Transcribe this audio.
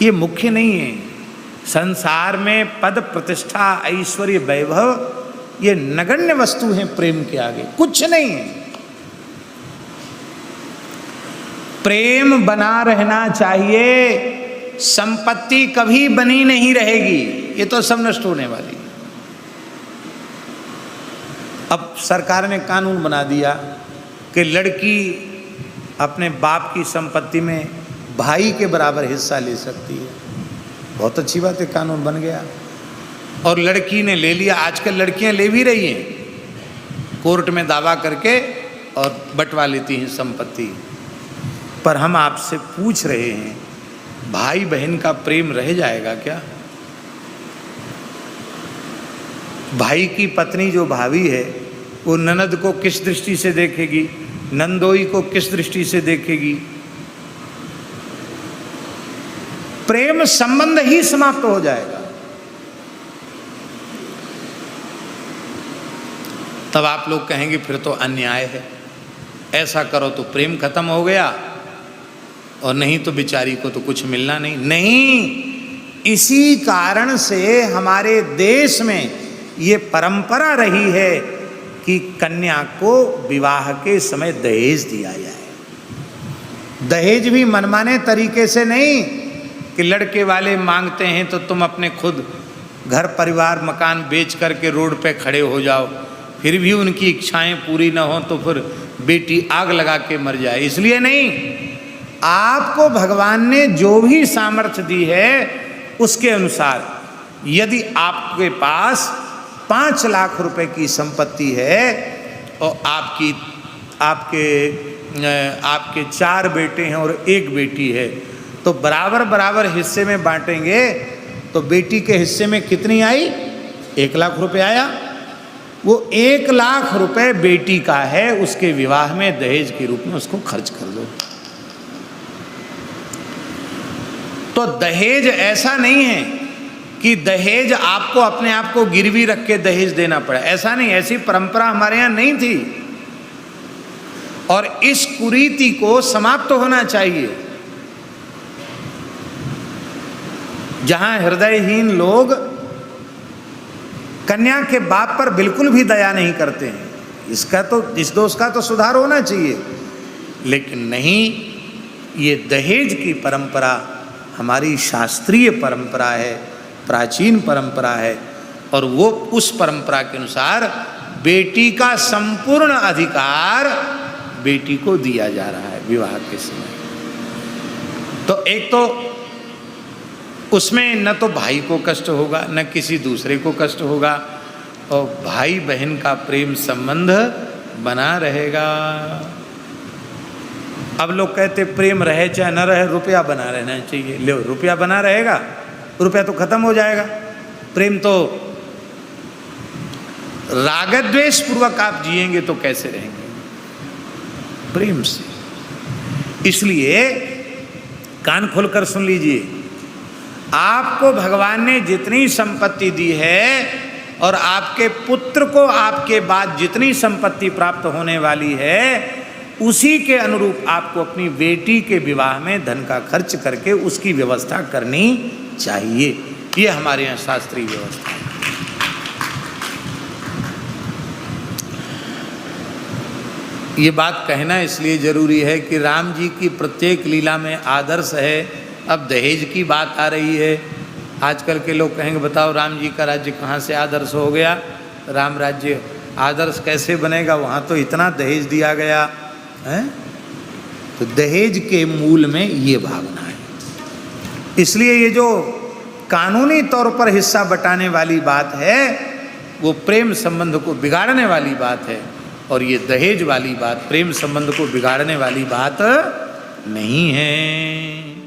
ये मुख्य नहीं है। संसार में पद प्रतिष्ठा ऐश्वर्य वैभव ये नगण्य वस्तु हैं प्रेम के आगे, कुछ नहीं है। प्रेम बना रहना चाहिए। संपत्ति कभी बनी नहीं रहेगी, ये तो सब नष्ट होने वाली। अब सरकार ने कानून बना दिया कि लड़की अपने बाप की संपत्ति में भाई के बराबर हिस्सा ले सकती है। बहुत अच्छी बात है, कानून बन गया और लड़की ने ले लिया। आजकल लड़कियां ले भी रही हैं, कोर्ट में दावा करके और बंटवा लेती हैं संपत्ति। पर हम आपसे पूछ रहे हैं, भाई बहन का प्रेम रह जाएगा क्या? भाई की पत्नी जो भाभी है वो ननद को किस दृष्टि से देखेगी, नंदोई को किस दृष्टि से देखेगी? प्रेम संबंध ही समाप्त हो जाएगा। तब आप लोग कहेंगे फिर तो अन्याय है, ऐसा करो तो प्रेम खत्म हो गया और नहीं तो बेचारी को तो कुछ मिलना नहीं। नहीं, इसी कारण से हमारे देश में ये परंपरा रही है कि कन्या को विवाह के समय दहेज दिया जाए। दहेज भी मनमाने तरीके से नहीं कि लड़के वाले मांगते हैं तो तुम अपने खुद घर परिवार मकान बेच करके रोड पे खड़े हो जाओ, फिर भी उनकी इच्छाएं पूरी न हो तो फिर बेटी आग लगा के मर जाए, इसलिए नहीं। आपको भगवान ने जो भी सामर्थ्य दी है उसके अनुसार, यदि आपके पास 5 लाख रुपए की संपत्ति है और आपके 4 बेटे हैं और 1 बेटी है, तो बराबर बराबर हिस्से में बांटेंगे तो बेटी के हिस्से में कितनी आई? 1 लाख रुपए आया। वो 1 लाख रुपए बेटी का है, उसके विवाह में दहेज के रूप में उसको खर्च कर दो। तो दहेज ऐसा नहीं है कि दहेज आपको अपने आप को गिरवी रख के दहेज देना पड़ा, ऐसा नहीं। ऐसी परंपरा हमारे यहाँ नहीं थी और इस कुरीति को समाप्त होना चाहिए। जहां हृदयहीन लोग कन्या के बाप पर बिल्कुल भी दया नहीं करते हैं, इस दोष का तो सुधार होना चाहिए। लेकिन नहीं, ये दहेज की परंपरा हमारी शास्त्रीय परंपरा है, प्राचीन परंपरा है और वो उस परंपरा के अनुसार बेटी का संपूर्ण अधिकार बेटी को दिया जा रहा है विवाह के समय। तो एक तो उसमें न तो भाई को कष्ट होगा न किसी दूसरे को कष्ट होगा और भाई बहन का प्रेम संबंध बना रहेगा। अब लोग कहते प्रेम रहे चाहे न रहे, रुपया बना रहना चाहिए। ले, रुपया बना रहेगा, रुपया तो खत्म हो जाएगा। प्रेम तो राग द्वेष पूर्वक आप जिएंगे तो कैसे रहेंगे? प्रेम से। इसलिए कान खोलकर सुन लीजिए, आपको भगवान ने जितनी संपत्ति दी है और आपके पुत्र को आपके बाद जितनी संपत्ति प्राप्त होने वाली है, उसी के अनुरूप आपको अपनी बेटी के विवाह में धन का खर्च करके उसकी व्यवस्था करनी चाहिए। ये हमारे यहाँ शास्त्रीय व्यवस्था है। ये बात कहना इसलिए जरूरी है कि राम जी की प्रत्येक लीला में आदर्श है। अब दहेज की बात आ रही है, आजकल के लोग कहेंगे बताओ राम जी का राज्य कहाँ से आदर्श हो गया? राम राज्य आदर्श कैसे बनेगा? वहाँ तो इतना दहेज दिया गया है। तो दहेज के मूल में ये भावना है। इसलिए ये जो कानूनी तौर पर हिस्सा बटाने वाली बात है वो प्रेम संबंध को बिगाड़ने वाली बात है और ये दहेज वाली बात प्रेम संबंध को बिगाड़ने वाली बात नहीं है।